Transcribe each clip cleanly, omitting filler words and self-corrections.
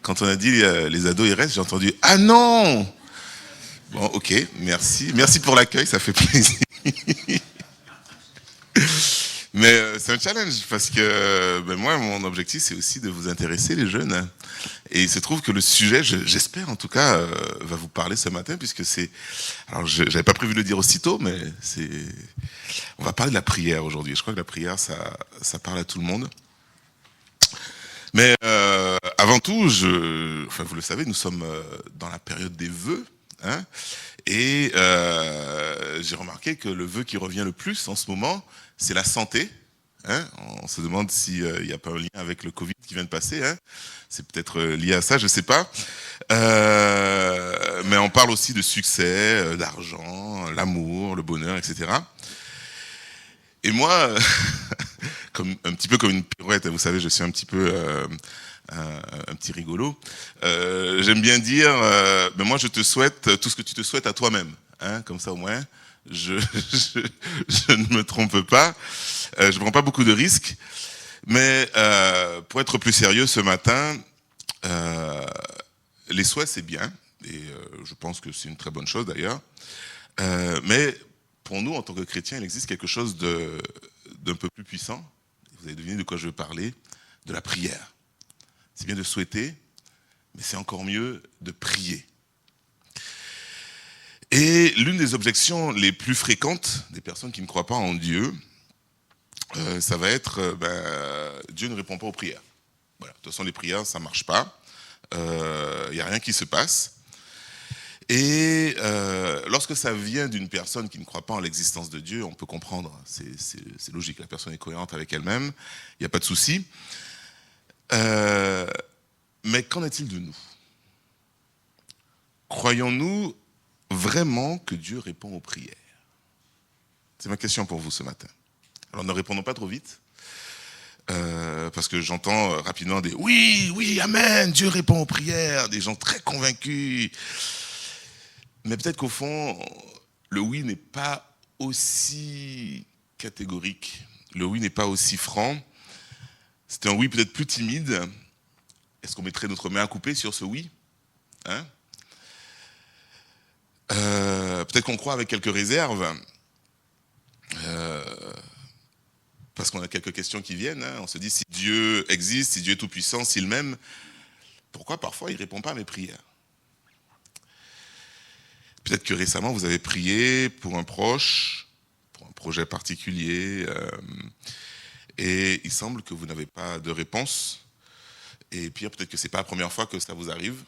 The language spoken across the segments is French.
Quand on a dit les ados, ils restent, j'ai entendu « Ah non !» Bon, ok, merci. Merci pour l'accueil, ça fait plaisir. Mais c'est un challenge parce que moi, mon objectif, c'est aussi de vous intéresser, les jeunes. Et il se trouve que le sujet, j'espère en tout cas, va vous parler ce matin puisque c'est... Alors, j'avais pas prévu de le dire aussitôt, mais c'est... On va parler de la prière aujourd'hui. Je crois que la prière, ça parle à tout le monde. Mais avant tout, vous le savez, nous sommes dans la période des vœux. Hein, et j'ai remarqué que le vœu qui revient le plus en ce moment, c'est la santé. Hein, on se demande s'il n'y a pas un lien avec le Covid qui vient de passer. Hein, c'est peut-être lié à ça, je ne sais pas. Mais on parle aussi de succès, d'argent, l'amour, le bonheur, etc. Et moi, un petit peu comme une pirouette, vous savez, je suis un petit peu un petit rigolo. J'aime bien dire, moi je te souhaite tout ce que tu te souhaites à toi-même. Hein, comme ça au moins, je ne me trompe pas. Je ne prends pas beaucoup de risques. Mais pour être plus sérieux ce matin, les souhaits c'est bien. Et je pense que c'est une très bonne chose d'ailleurs. Mais pour nous, en tant que chrétiens, il existe quelque chose d'un peu plus puissant. Vous avez deviné de quoi je veux parler, de la prière. C'est bien de souhaiter, mais c'est encore mieux de prier. Et l'une des objections les plus fréquentes des personnes qui ne croient pas en Dieu, ça va être Dieu ne répond pas aux prières. Voilà. De toute façon, les prières, ça ne marche pas. Il n'y a rien qui se passe. Et lorsque ça vient d'une personne qui ne croit pas en l'existence de Dieu, on peut comprendre. C'est logique, la personne est cohérente avec elle-même, il n'y a pas de souci. Mais qu'en est-il de nous? Croyons-nous vraiment que Dieu répond aux prières? C'est ma question pour vous ce matin. Alors ne répondons pas trop vite, parce que j'entends rapidement des « Oui, oui, amen, Dieu répond aux prières », des gens très convaincus. Mais peut-être qu'au fond, le oui n'est pas aussi catégorique, le oui n'est pas aussi franc. C'est un oui peut-être plus timide. Est-ce qu'on mettrait notre main à couper sur ce oui, hein? Peut-être qu'on croit avec quelques réserves, parce qu'on a quelques questions qui viennent. Hein. On se dit, si Dieu existe, si Dieu est tout-puissant, s'il m'aime, pourquoi parfois il ne répond pas à mes prières? Peut-être que récemment, vous avez prié pour un proche, pour un projet particulier, et il semble que vous n'avez pas de réponse. Et pire, peut-être que ce n'est pas la première fois que ça vous arrive.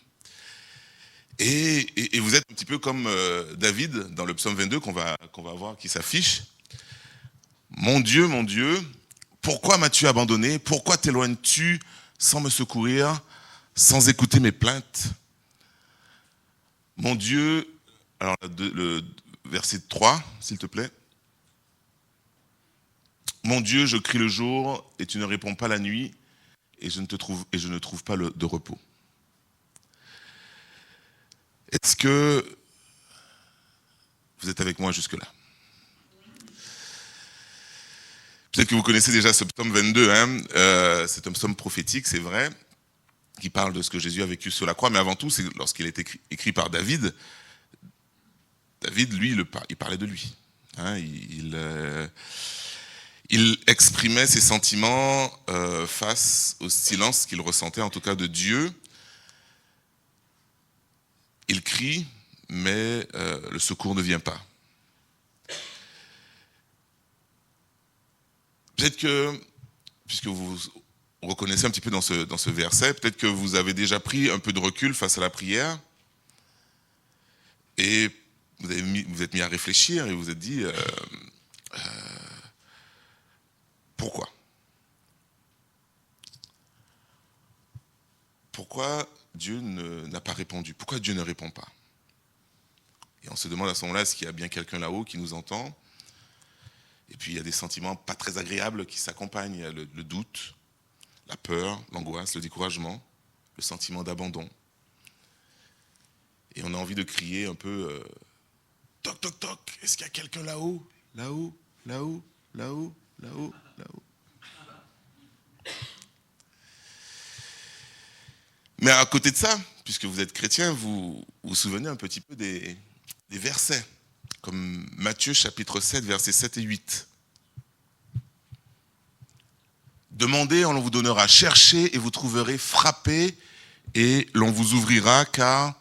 Et vous êtes un petit peu comme David dans le psaume 22 qu'on va voir qui s'affiche. Mon Dieu, pourquoi m'as-tu abandonné? Pourquoi t'éloignes-tu sans me secourir, sans écouter mes plaintes? Mon Dieu, alors le verset 3, s'il te plaît. Mon Dieu, je crie le jour et tu ne réponds pas la nuit et je ne trouve pas de repos. Est-ce que vous êtes avec moi jusque-là? Peut-être que vous connaissez déjà ce psaume 22, hein, c'est un psaume prophétique, c'est vrai, qui parle de ce que Jésus a vécu sur la croix, mais avant tout, c'est lorsqu'il est écrit par David. David, lui, il parlait de lui. Hein, il exprimait ses sentiments face au silence qu'il ressentait, en tout cas de Dieu. Il crie, mais le secours ne vient pas. Peut-être que, puisque vous reconnaissez un petit peu dans ce verset, peut-être que vous avez déjà pris un peu de recul face à la prière et vous êtes mis à réfléchir et vous vous êtes dit pourquoi? Pourquoi Dieu n'a pas répondu? Pourquoi Dieu ne répond pas? Et on se demande à ce moment-là, est-ce qu'il y a bien quelqu'un là-haut qui nous entend? Et puis il y a des sentiments pas très agréables qui s'accompagnent. Il y a le doute, la peur, l'angoisse, le découragement, le sentiment d'abandon. Et on a envie de crier un peu toc toc toc, est-ce qu'il y a quelqu'un là-haut? Là-haut, là-haut, là-haut, là-haut, là-haut. Mais à côté de ça, puisque vous êtes chrétien, vous vous souvenez un petit peu des versets, comme Matthieu chapitre 7, versets 7 et 8. Demandez, on vous donnera. Cherchez et vous trouverez. Frappez et l'on vous ouvrira, car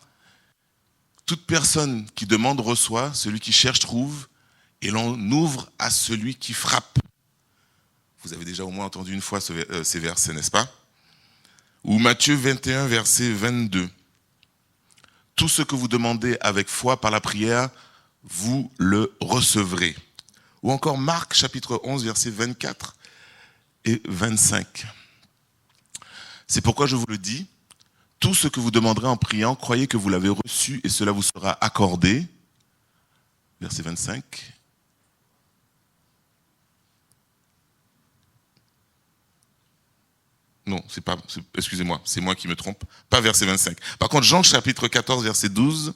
toute personne qui demande reçoit, celui qui cherche trouve, et l'on ouvre à celui qui frappe. Vous avez déjà au moins entendu une fois ces versets, n'est-ce pas? Ou Matthieu 21, verset 22. Tout ce que vous demandez avec foi par la prière, vous le recevrez. Ou encore Marc chapitre 11, verset 24 et 25. C'est pourquoi je vous le dis, tout ce que vous demanderez en priant, croyez que vous l'avez reçu et cela vous sera accordé. Verset 25. Non, excusez-moi, c'est moi qui me trompe. Pas verset 25. Par contre, Jean chapitre 14, verset 12.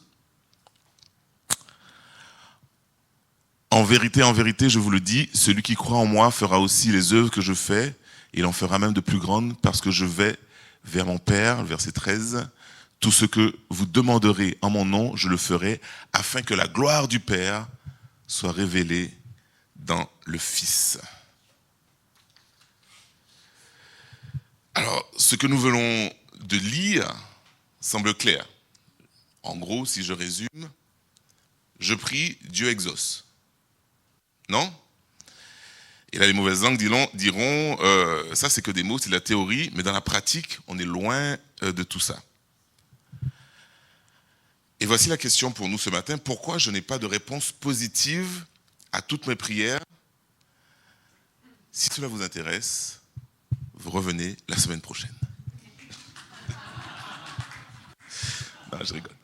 En vérité, je vous le dis, celui qui croit en moi fera aussi les œuvres que je fais, et il en fera même de plus grandes, parce que je vais vers mon Père, verset 13. Tout ce que vous demanderez en mon nom, je le ferai, afin que la gloire du Père soit révélée dans le Fils. Alors, ce que nous venons de lire semble clair. En gros, si je résume, je prie, Dieu exauce. Non? Et là, les mauvaises langues diront ça c'est que des mots, c'est de la théorie, mais dans la pratique, on est loin de tout ça. Et voici la question pour nous ce matin, pourquoi je n'ai pas de réponse positive à toutes mes prières? Si cela vous intéresse, vous revenez la semaine prochaine. Non, je rigole.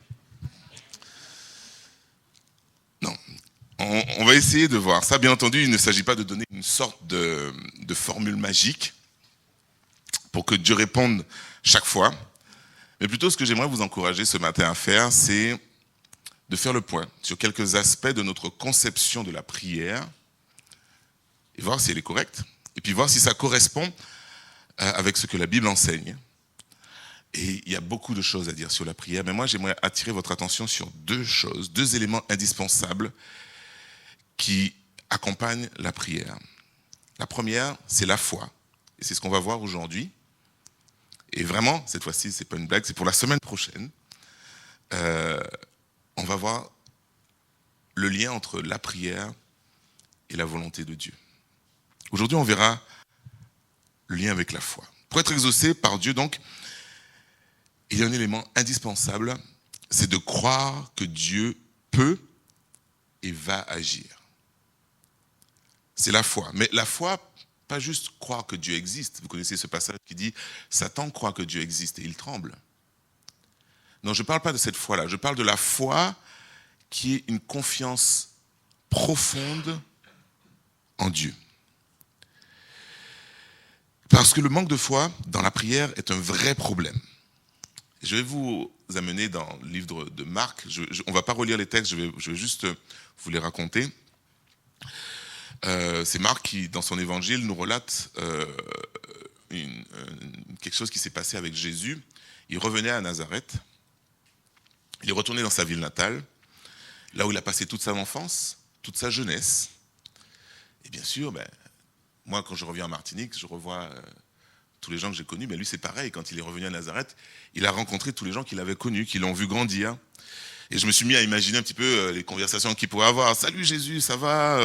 Non. On va essayer de voir ça. Bien entendu, il ne s'agit pas de donner une sorte de formule magique pour que Dieu réponde chaque fois. Mais plutôt, ce que j'aimerais vous encourager ce matin à faire, c'est de faire le point sur quelques aspects de notre conception de la prière et voir si elle est correcte, et puis voir si ça correspond avec ce que la Bible enseigne. Et il y a beaucoup de choses à dire sur la prière, mais moi, j'aimerais attirer votre attention sur deux choses, deux éléments indispensables qui accompagnent la prière. La première, c'est la foi. Et c'est ce qu'on va voir aujourd'hui. Et vraiment, cette fois-ci, c'est pas une blague, c'est pour la semaine prochaine. On va voir le lien entre la prière et la volonté de Dieu. Aujourd'hui, on verra le lien avec la foi. Pour être exaucé par Dieu, donc, il y a un élément indispensable, c'est de croire que Dieu peut et va agir. C'est la foi. Mais la foi, pas juste croire que Dieu existe. Vous connaissez ce passage qui dit « Satan croit que Dieu existe et il tremble ». Non, je ne parle pas de cette foi-là. Je parle de la foi qui est une confiance profonde en Dieu. Parce que le manque de foi dans la prière est un vrai problème. Je vais vous amener dans le livre de Marc. On ne va pas relire les textes, je vais juste vous les raconter. C'est Marc qui, dans son évangile, nous relate quelque chose qui s'est passé avec Jésus. Il revenait à Nazareth. Il est retourné dans sa ville natale, là où il a passé toute sa enfance, toute sa jeunesse. Et bien sûr, moi, quand je reviens en Martinique, je revois tous les gens que j'ai connus. Mais lui, c'est pareil. Quand il est revenu à Nazareth, il a rencontré tous les gens qu'il avait connus, qui l'ont vu grandir. Et je me suis mis à imaginer un petit peu les conversations qu'il pourrait avoir. « Salut Jésus, ça va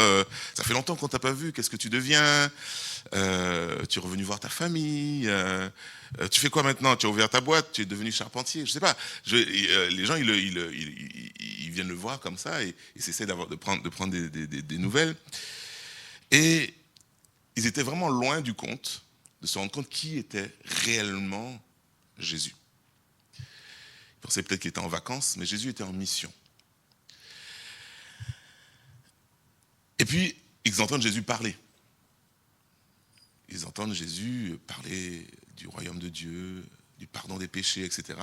ça fait longtemps qu'on t'a pas vu. Qu'est-ce que tu deviens tu es revenu voir ta famille tu fais quoi maintenant? Tu as ouvert ta boîte? Tu es devenu charpentier? Je sais pas. » Les gens, ils viennent le voir comme ça et ils essaient de prendre des nouvelles. Et ils étaient vraiment loin du compte, de se rendre compte qui était réellement Jésus. Ils pensaient peut-être qu'il était en vacances, mais Jésus était en mission. Et puis, ils entendent Jésus parler. Ils entendent Jésus parler du royaume de Dieu, du pardon des péchés, etc.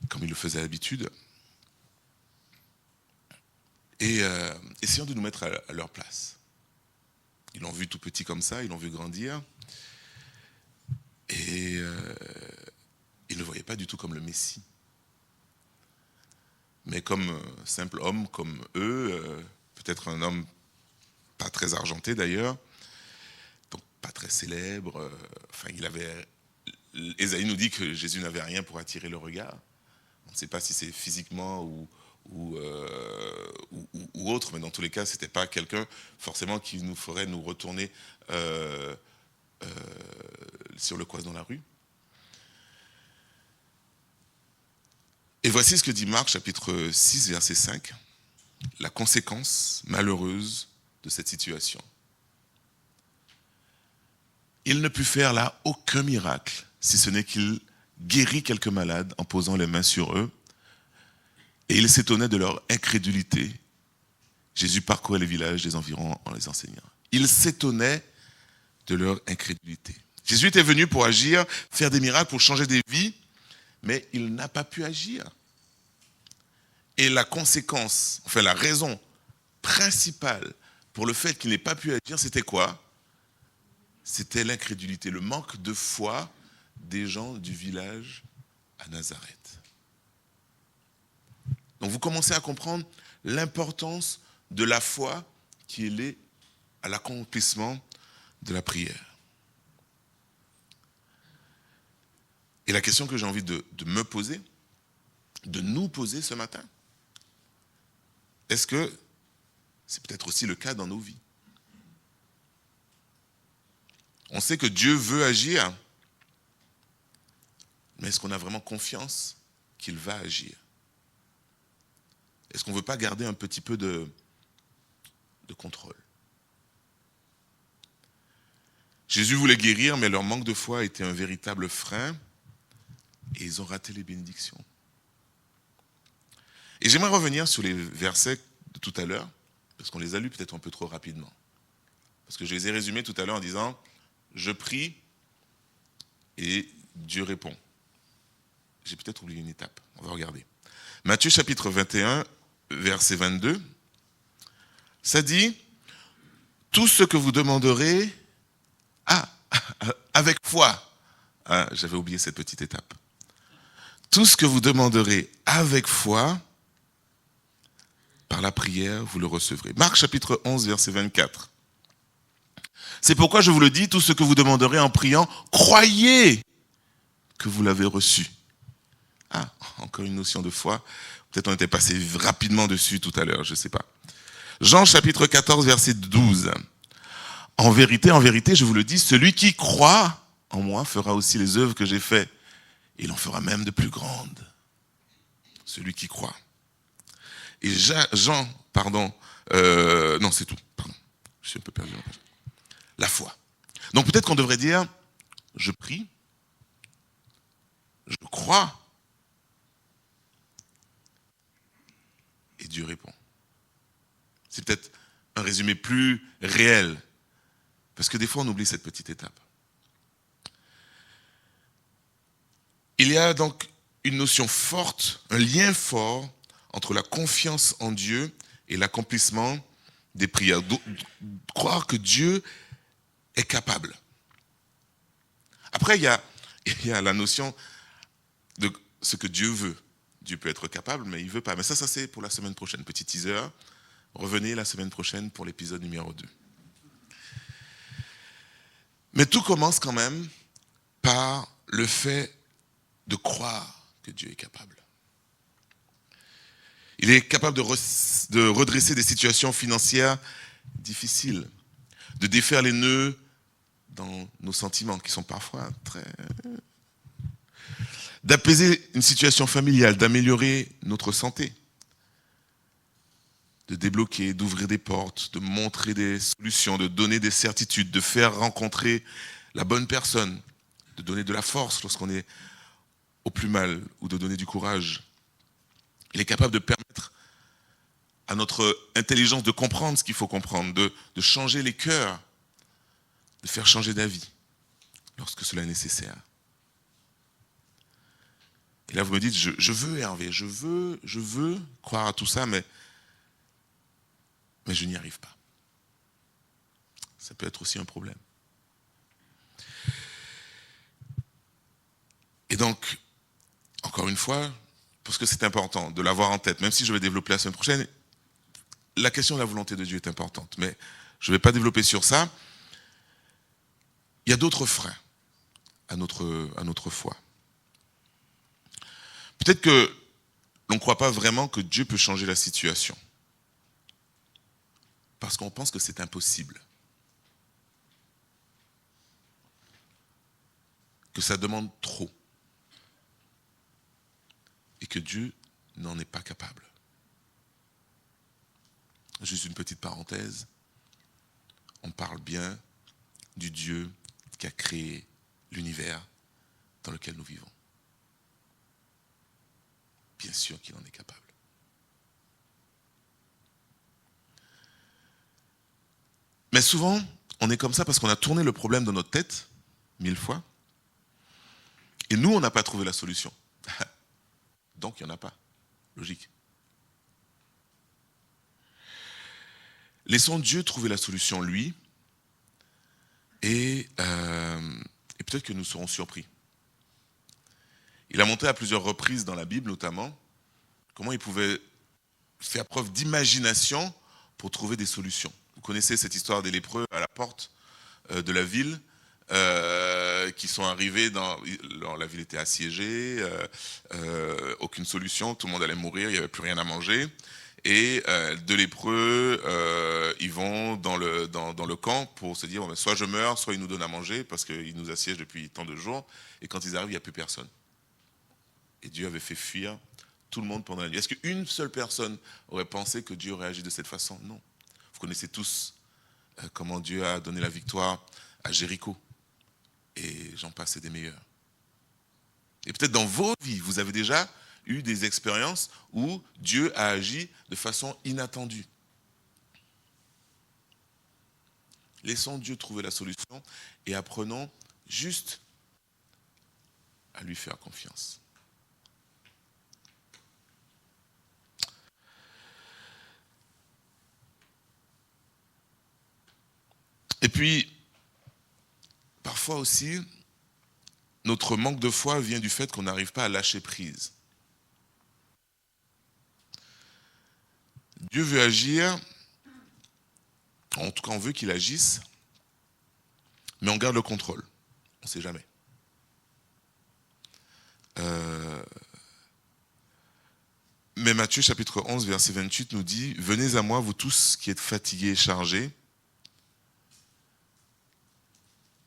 Comme il le faisait à l'habitude. Et essayons de nous mettre à leur place. Ils l'ont vu tout petit comme ça, ils l'ont vu grandir. Et pas du tout comme le Messie, mais comme simple homme, comme eux, peut-être un homme pas très argenté d'ailleurs, donc pas très célèbre. Ésaïe nous dit que Jésus n'avait rien pour attirer le regard. On ne sait pas si c'est physiquement ou autre, mais dans tous les cas, c'était pas quelqu'un forcément qui nous ferait nous retourner sur le coin dans la rue. Et voici ce que dit Marc, chapitre 6, verset 5, la conséquence malheureuse de cette situation. Il ne put faire là aucun miracle, si ce n'est qu'il guérit quelques malades en posant les mains sur eux, et il s'étonnait de leur incrédulité. Jésus parcourait les villages des environs en les enseignant. Il s'étonnait de leur incrédulité. Jésus était venu pour agir, faire des miracles, pour changer des vies, mais il n'a pas pu agir. Et la conséquence, enfin la raison principale pour le fait qu'il n'ait pas pu agir, c'était quoi? C'était l'incrédulité, le manque de foi des gens du village à Nazareth. Donc vous commencez à comprendre l'importance de la foi qui est liée à l'accomplissement de la prière. Et la question que j'ai envie de me poser, de nous poser ce matin, est-ce que c'est peut-être aussi le cas dans nos vies? On sait que Dieu veut agir, mais est-ce qu'on a vraiment confiance qu'il va agir? Est-ce qu'on ne veut pas garder un petit peu de contrôle? Jésus voulait guérir, mais leur manque de foi était un véritable frein et ils ont raté les bénédictions. Et j'aimerais revenir sur les versets de tout à l'heure, parce qu'on les a lus peut-être un peu trop rapidement. Parce que je les ai résumés tout à l'heure en disant « Je prie et Dieu répond ». J'ai peut-être oublié une étape, on va regarder. Matthieu chapitre 21, verset 22, ça dit « Tout ce que vous demanderez, avec foi ». J'avais oublié cette petite étape. Tout ce que vous demanderez avec foi, par la prière, vous le recevrez. Marc chapitre 11, verset 24. C'est pourquoi je vous le dis, tout ce que vous demanderez en priant, croyez que vous l'avez reçu. Encore une notion de foi. Peut-être on était passé rapidement dessus tout à l'heure, je ne sais pas. Jean chapitre 14, verset 12. En vérité, je vous le dis, celui qui croit en moi fera aussi les œuvres que j'ai faites. Il en fera même de plus grandes. Celui qui croit. Et Jean, non c'est tout, pardon, je suis un peu perdu. La foi. Donc peut-être qu'on devrait dire, je prie, je crois, et Dieu répond. C'est peut-être un résumé plus réel, parce que des fois on oublie cette petite étape. Il y a donc une notion forte, un lien fort entre la confiance en Dieu et l'accomplissement des prières. Croire que Dieu est capable. Après, il y a la notion de ce que Dieu veut. Dieu peut être capable, mais il ne veut pas. Mais ça c'est pour la semaine prochaine. Petit teaser. Revenez la semaine prochaine pour l'épisode numéro 2. Mais tout commence quand même par le fait de croire que Dieu est capable. Il est capable de redresser des situations financières difficiles, de défaire les nœuds dans nos sentiments qui sont parfois d'apaiser une situation familiale, d'améliorer notre santé, de débloquer, d'ouvrir des portes, de montrer des solutions, de donner des certitudes, de faire rencontrer la bonne personne, de donner de la force lorsqu'on est au plus mal ou de donner du courage. Il est capable de permettre à notre intelligence de comprendre ce qu'il faut comprendre, de changer les cœurs, de faire changer d'avis lorsque cela est nécessaire. Et là vous me dites, je veux Hervé, je veux croire à tout ça, mais je n'y arrive pas. Ça peut être aussi un problème. Et donc, encore une fois, parce que c'est important de l'avoir en tête, même si je vais développer la semaine prochaine, la question de la volonté de Dieu est importante, mais je ne vais pas développer sur ça. Il y a d'autres freins à notre foi. Peut-être que l'on ne croit pas vraiment que Dieu peut changer la situation, parce qu'on pense que c'est impossible, que ça demande trop, et que Dieu n'en est pas capable. Juste une petite parenthèse, on parle bien du Dieu qui a créé l'univers dans lequel nous vivons. Bien sûr qu'il en est capable. Mais souvent, on est comme ça parce qu'on a tourné le problème dans notre tête 1000 fois, et nous, on n'a pas trouvé la solution. Donc, il n'y en a pas. Logique. Laissons Dieu trouver la solution, lui, et peut-être que nous serons surpris. Il a montré à plusieurs reprises dans la Bible, notamment, comment il pouvait faire preuve d'imagination pour trouver des solutions. Vous connaissez cette histoire des lépreux à la porte de la ville, qui sont arrivés la ville était assiégée, aucune solution, tout le monde allait mourir, il n'y avait plus rien à manger. Et deux lépreux, ils vont dans le camp pour se dire, soit je meurs, soit ils nous donnent à manger, parce qu'ils nous assiègent depuis tant de jours. Et quand ils arrivent, il n'y a plus personne. Et Dieu avait fait fuir tout le monde pendant la nuit. Est-ce qu'une seule personne aurait pensé que Dieu aurait agi de cette façon? Non. Vous connaissez tous comment Dieu a donné la victoire à Jéricho. Et j'en passe, c'est des meilleurs. Et peut-être dans vos vies, vous avez déjà eu des expériences où Dieu a agi de façon inattendue. Laissons Dieu trouver la solution et apprenons juste à lui faire confiance. Et puis, parfois aussi, notre manque de foi vient du fait qu'on n'arrive pas à lâcher prise. Dieu veut agir, en tout cas on veut qu'il agisse, mais on garde le contrôle. On ne sait jamais. Mais Matthieu chapitre 11, verset 28 nous dit « Venez à moi, vous tous qui êtes fatigués et chargés,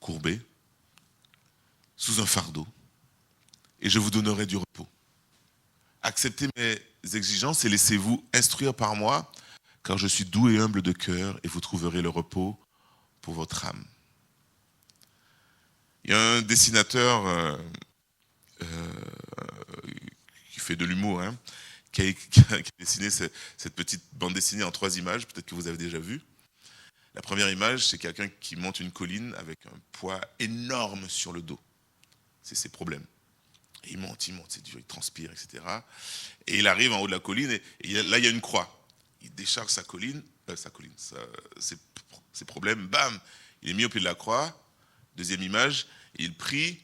courbés, sous un fardeau, et je vous donnerai du repos. Acceptez mes exigences et laissez-vous instruire par moi, car je suis doux et humble de cœur, et vous trouverez le repos pour votre âme. » Il y a un dessinateur qui fait de l'humour, qui a dessiné cette petite bande dessinée en 3 images, peut-être que vous avez déjà vu. La première image, c'est quelqu'un qui monte une colline avec un poids énorme sur le dos. C'est ses problèmes. Et il monte, c'est dur, il transpire, etc. Et il arrive en haut de la colline, et là, il y a une croix. Il décharge ses problèmes, bam, il est mis au pied de la croix. Deuxième image, il prie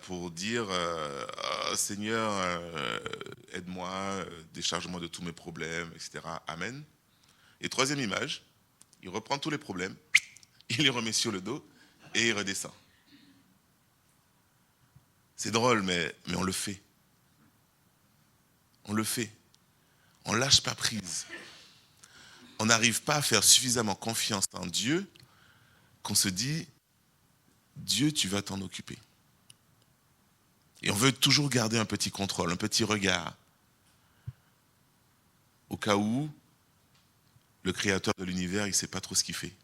pour dire oh, Seigneur, aide-moi, décharge-moi de tous mes problèmes, etc. Amen. Et troisième image, il reprend tous les problèmes, il les remet sur le dos et il redescend. C'est drôle, mais on le fait. On le fait. On ne lâche pas prise. On n'arrive pas à faire suffisamment confiance en Dieu qu'on se dit, Dieu, tu vas t'en occuper. Et on veut toujours garder un petit contrôle, un petit regard, au cas où le créateur de l'univers, il ne sait pas trop ce qu'il fait.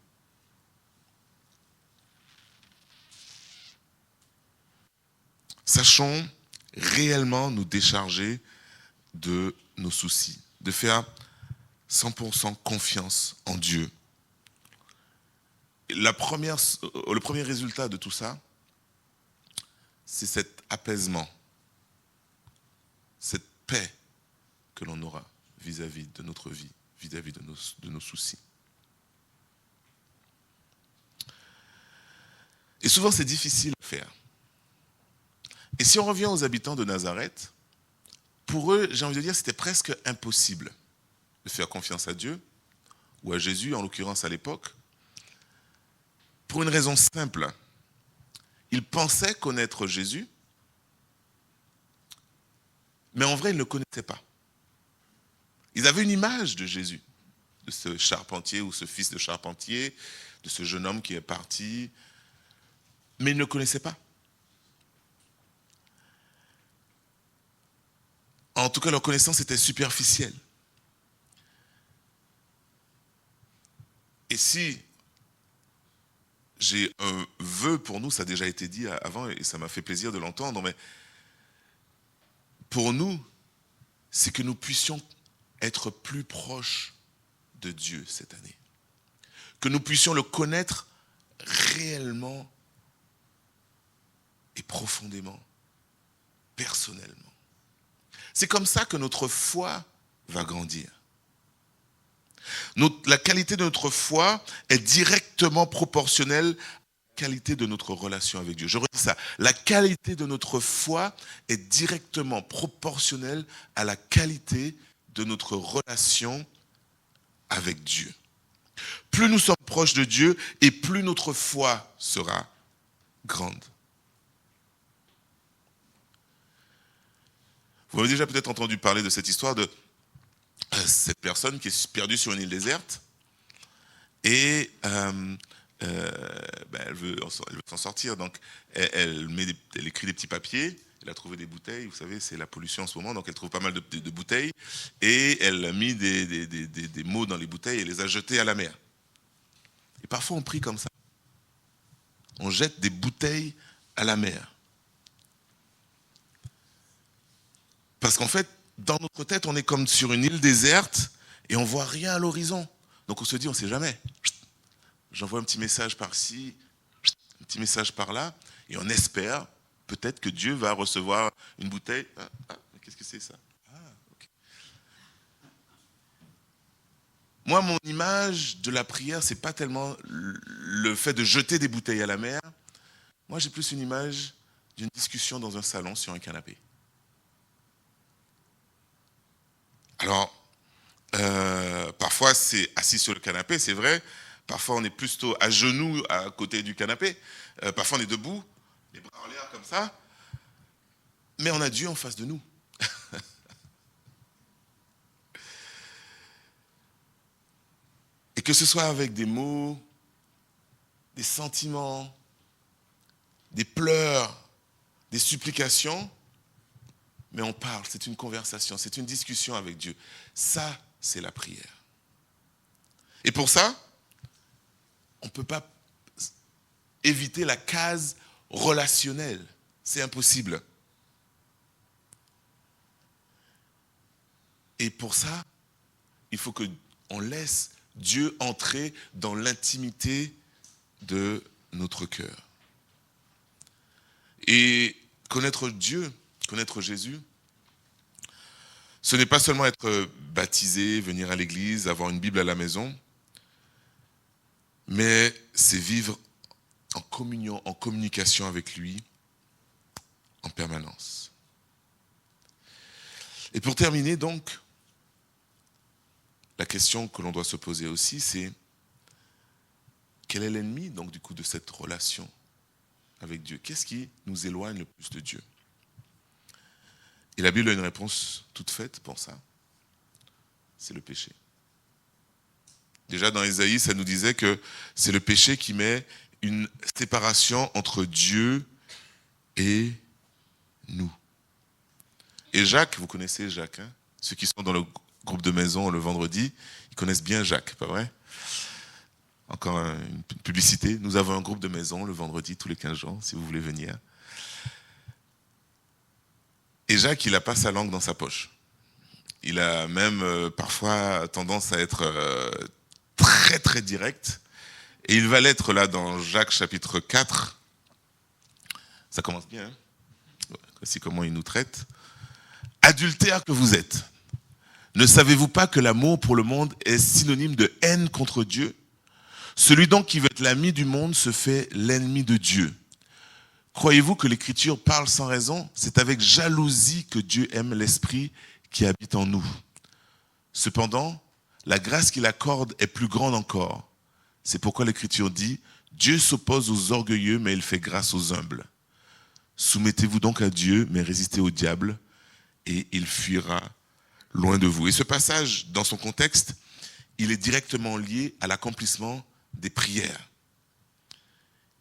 Sachons réellement nous décharger de nos soucis, de faire 100% confiance en Dieu. Le premier résultat de tout ça, c'est cet apaisement, cette paix que l'on aura vis-à-vis de notre vie, vis-à-vis de nos soucis. Et souvent, c'est difficile à faire. Et si on revient aux habitants de Nazareth, pour eux, j'ai envie de dire, c'était presque impossible de faire confiance à Dieu, ou à Jésus, en l'occurrence à l'époque, pour une raison simple. Ils pensaient connaître Jésus, mais en vrai, ils ne le connaissaient pas. Ils avaient une image de Jésus, de ce charpentier ou ce fils de charpentier, de ce jeune homme qui est parti, mais ils ne le connaissaient pas. En tout cas, leur connaissance était superficielle. Et si j'ai un vœu pour nous, ça a déjà été dit avant et ça m'a fait plaisir de l'entendre, mais pour nous, c'est que nous puissions être plus proches de Dieu cette année. Que nous puissions le connaître réellement et profondément, personnellement. C'est comme ça que notre foi va grandir. La qualité de notre foi est directement proportionnelle à la qualité de notre relation avec Dieu. Je redis ça. La qualité de notre foi est directement proportionnelle à la qualité de notre relation avec Dieu. Plus nous sommes proches de Dieu et plus notre foi sera grande. Vous avez déjà peut-être entendu parler de cette histoire de cette personne qui est perdue sur une île déserte et elle veut s'en sortir. Donc elle écrit des petits papiers, elle a trouvé des bouteilles, vous savez, c'est la pollution en ce moment, donc elle trouve pas mal de bouteilles et elle a mis des mots dans les bouteilles et les a jetées à la mer. Et parfois on prie comme ça. On jette des bouteilles à la mer. Parce qu'en fait, dans notre tête, on est comme sur une île déserte et on ne voit rien à l'horizon. Donc on se dit, on ne sait jamais. J'envoie un petit message par-ci, un petit message par-là, et on espère peut-être que Dieu va recevoir une bouteille. Mais qu'est-ce que c'est ça? Okay. Moi, mon image de la prière, ce n'est pas tellement le fait de jeter des bouteilles à la mer. Moi, j'ai plus une image d'une discussion dans un salon sur un canapé. Alors, parfois c'est assis sur le canapé, c'est vrai. Parfois on est plutôt à genoux à côté du canapé. Parfois on est debout, les bras en l'air comme ça. Mais on a Dieu en face de nous. Et que ce soit avec des mots, des sentiments, des pleurs, des supplications, mais on parle, c'est une conversation, c'est une discussion avec Dieu. Ça, c'est la prière. Et pour ça, on ne peut pas éviter la case relationnelle. C'est impossible. Et pour ça, il faut qu'on laisse Dieu entrer dans l'intimité de notre cœur. Et connaître Dieu, connaître Jésus, ce n'est pas seulement être baptisé, venir à l'église, avoir une Bible à la maison, mais c'est vivre en communion, en communication avec lui en permanence. Et pour terminer donc, la question que l'on doit se poser aussi, c'est quel est l'ennemi donc du coup de cette relation avec Dieu? Qu'est-ce qui nous éloigne le plus de Dieu? Et la Bible a une réponse toute faite pour ça. C'est le péché. Déjà dans Ésaïe, ça nous disait que c'est le péché qui met une séparation entre Dieu et nous. Et Jacques, vous connaissez Jacques, hein? Ceux qui sont dans le groupe de maison le vendredi, ils connaissent bien Jacques, pas vrai? Encore une publicité. Nous avons un groupe de maison le vendredi, tous les 15 jours, si vous voulez venir. Et Jacques, il n'a pas sa langue dans sa poche. Il a même parfois tendance à être très très direct. Et il va l'être là dans Jacques chapitre 4. Ça commence bien, hein? Voici comment il nous traite. Adultères que vous êtes, ne savez-vous pas que l'amour pour le monde est synonyme de haine contre Dieu? Celui donc qui veut être l'ami du monde se fait l'ennemi de Dieu. Croyez-vous que l'Écriture parle sans raison? C'est avec jalousie que Dieu aime l'Esprit qui habite en nous. Cependant, la grâce qu'il accorde est plus grande encore. C'est pourquoi l'Écriture dit, Dieu s'oppose aux orgueilleux, mais il fait grâce aux humbles. Soumettez-vous donc à Dieu, mais résistez au diable, et il fuira loin de vous. Et ce passage, dans son contexte, il est directement lié à l'accomplissement des prières.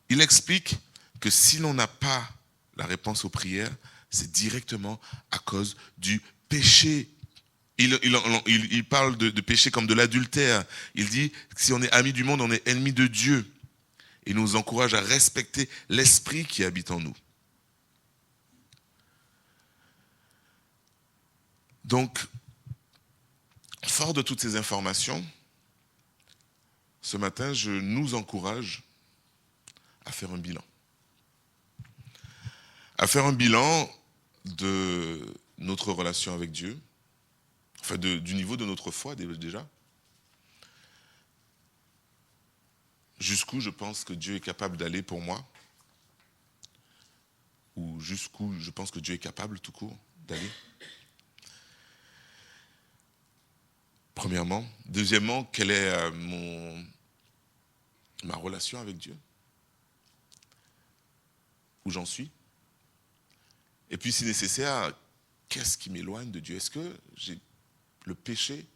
Il explique que si l'on n'a pas la réponse aux prières, c'est directement à cause du péché. Il parle de péché comme de l'adultère. Il dit que si on est ami du monde, on est ennemi de Dieu. Il nous encourage à respecter l'esprit qui habite en nous. Donc, fort de toutes ces informations, ce matin, je nous encourage à faire un bilan. À faire un bilan de notre relation avec Dieu, enfin du niveau de notre foi déjà. Jusqu'où je pense que Dieu est capable d'aller pour moi, ou jusqu'où je pense que Dieu est capable tout court d'aller. Premièrement. Deuxièmement, quelle est ma relation avec Dieu? Où j'en suis? Et puis, si nécessaire, qu'est-ce qui m'éloigne de Dieu? Est-ce que le péché,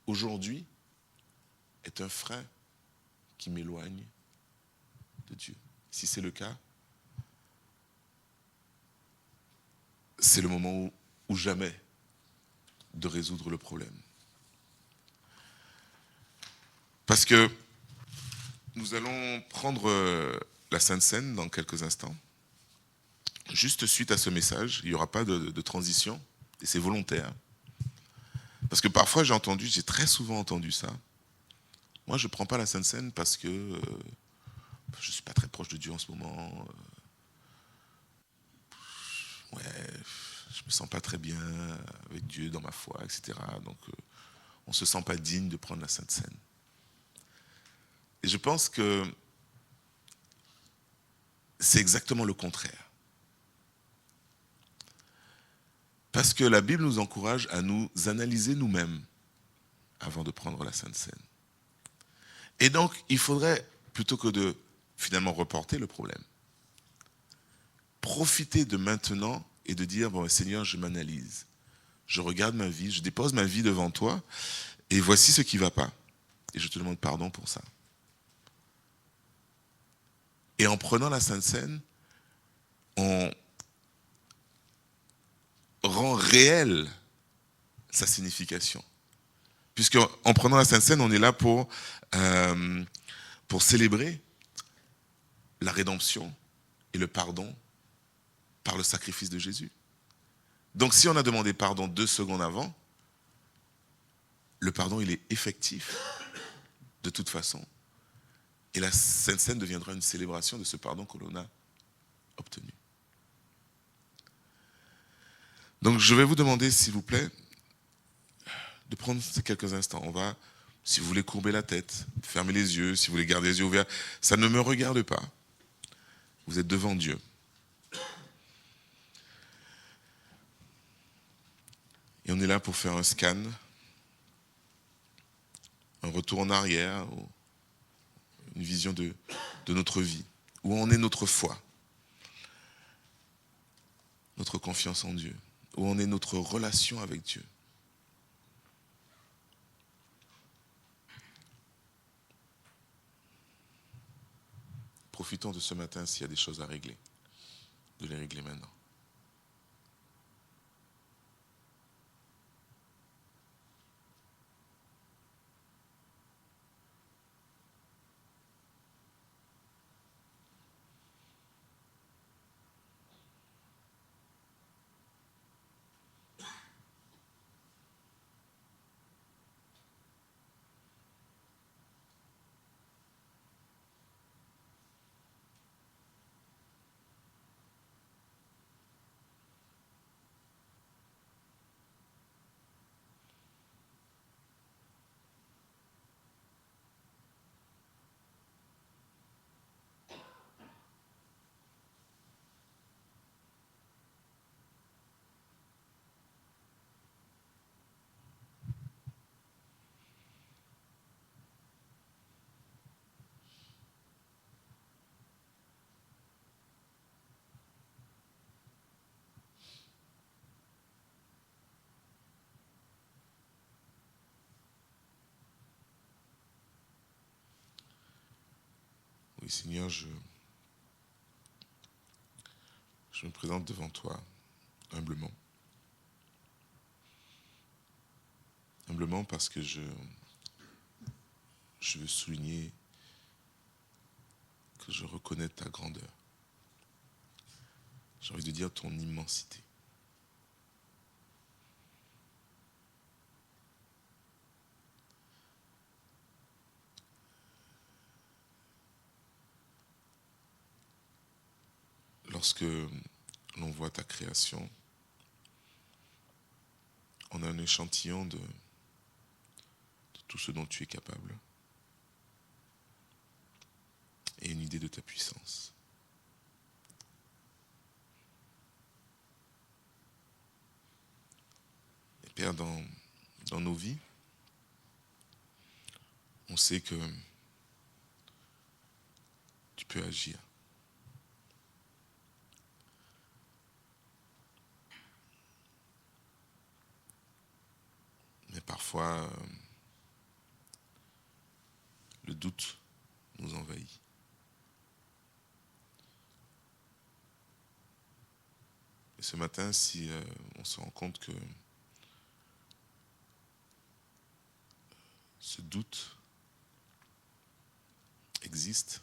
aujourd'hui, est un frein qui m'éloigne de Dieu? Si c'est le cas, c'est le moment ou jamais de résoudre le problème. Parce que nous allons prendre la Sainte Seine dans quelques instants. Juste suite à ce message, il n'y aura pas de transition, et c'est volontaire. Parce que parfois j'ai très souvent entendu ça. Moi, je ne prends pas la Sainte Seine parce que je ne suis pas très proche de Dieu en ce moment. Ouais, je ne me sens pas très bien avec Dieu dans ma foi, etc. Donc, on ne se sent pas digne de prendre la Sainte Seine. Et je pense que c'est exactement le contraire. Parce que la Bible nous encourage à nous analyser nous-mêmes avant de prendre la Sainte Seine. Et donc, il faudrait, plutôt que de finalement reporter le problème, profiter de maintenant et de dire, bon, Seigneur, je m'analyse. Je regarde ma vie, je dépose ma vie devant toi, et voici ce qui ne va pas. Et je te demande pardon pour ça. Et en prenant la Sainte Seine, on rend réelle sa signification. Puisqu'en prenant la Sainte Seine, on est là pour célébrer la rédemption et le pardon par le sacrifice de Jésus. Donc si on a demandé pardon 2 secondes avant, le pardon il est effectif de toute façon. Et la Sainte Seine deviendra une célébration de ce pardon que l'on a obtenu. Donc je vais vous demander, s'il vous plaît, de prendre ces quelques instants. On va, si vous voulez courber la tête, fermer les yeux, si vous voulez garder les yeux ouverts, ça ne me regarde pas. Vous êtes devant Dieu. Et on est là pour faire un scan, un retour en arrière, une vision de notre vie. Où en est notre foi, notre confiance en Dieu, où en est notre relation avec Dieu. Profitons de ce matin s'il y a des choses à régler, de les régler maintenant. Oui, Seigneur, je me présente devant toi humblement. Humblement parce que je veux souligner que je reconnais ta grandeur. J'ai envie de dire ton immensité. Lorsque l'on voit ta création, on a un échantillon de tout ce dont tu es capable et une idée de ta puissance. Et Père, dans nos vies, on sait que tu peux agir. Mais parfois, le doute nous envahit. Et ce matin, si on se rend compte que ce doute existe,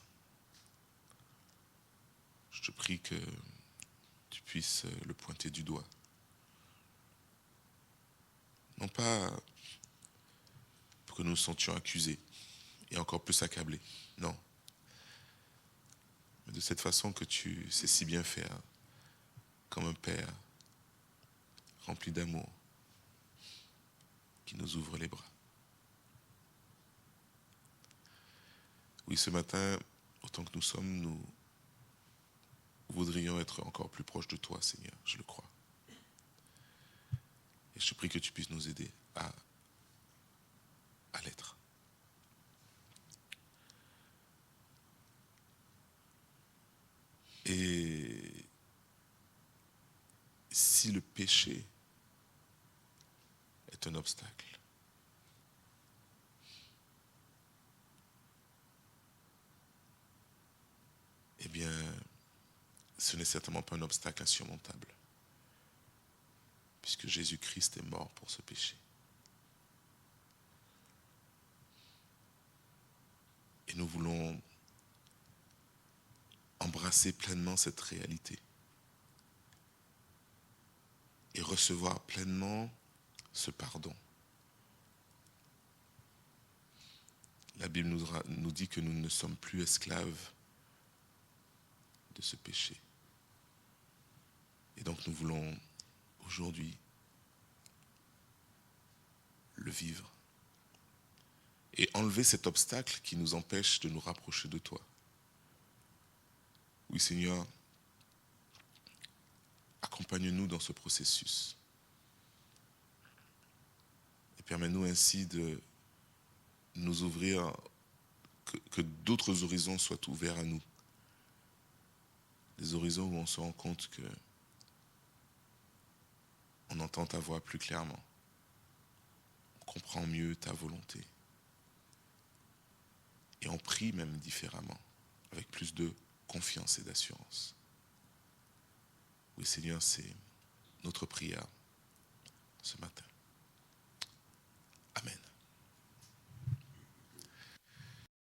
je te prie que tu puisses le pointer du doigt. Non pas pour que nous nous sentions accusés et encore plus accablés, non. Mais de cette façon que tu sais si bien faire, comme un père rempli d'amour qui nous ouvre les bras. Oui, ce matin, autant que nous sommes, nous voudrions être encore plus proches de toi, Seigneur, je le crois. Et je te prie que tu puisses nous aider à l'être. Et si le péché est un obstacle, eh bien, ce n'est certainement pas un obstacle insurmontable, puisque Jésus-Christ est mort pour ce péché. Et nous voulons embrasser pleinement cette réalité et recevoir pleinement ce pardon. La Bible nous dit que nous ne sommes plus esclaves de ce péché. Et donc nous voulons aujourd'hui le vivre et enlever cet obstacle qui nous empêche de nous rapprocher de toi. Oui, Seigneur, accompagne-nous dans ce processus et permets-nous ainsi de nous ouvrir, que d'autres horizons soient ouverts à nous. Des horizons où on se rend compte que on entend ta voix plus clairement, on comprend mieux ta volonté et on prie même différemment, avec plus de confiance et d'assurance. Oui, Seigneur, c'est notre prière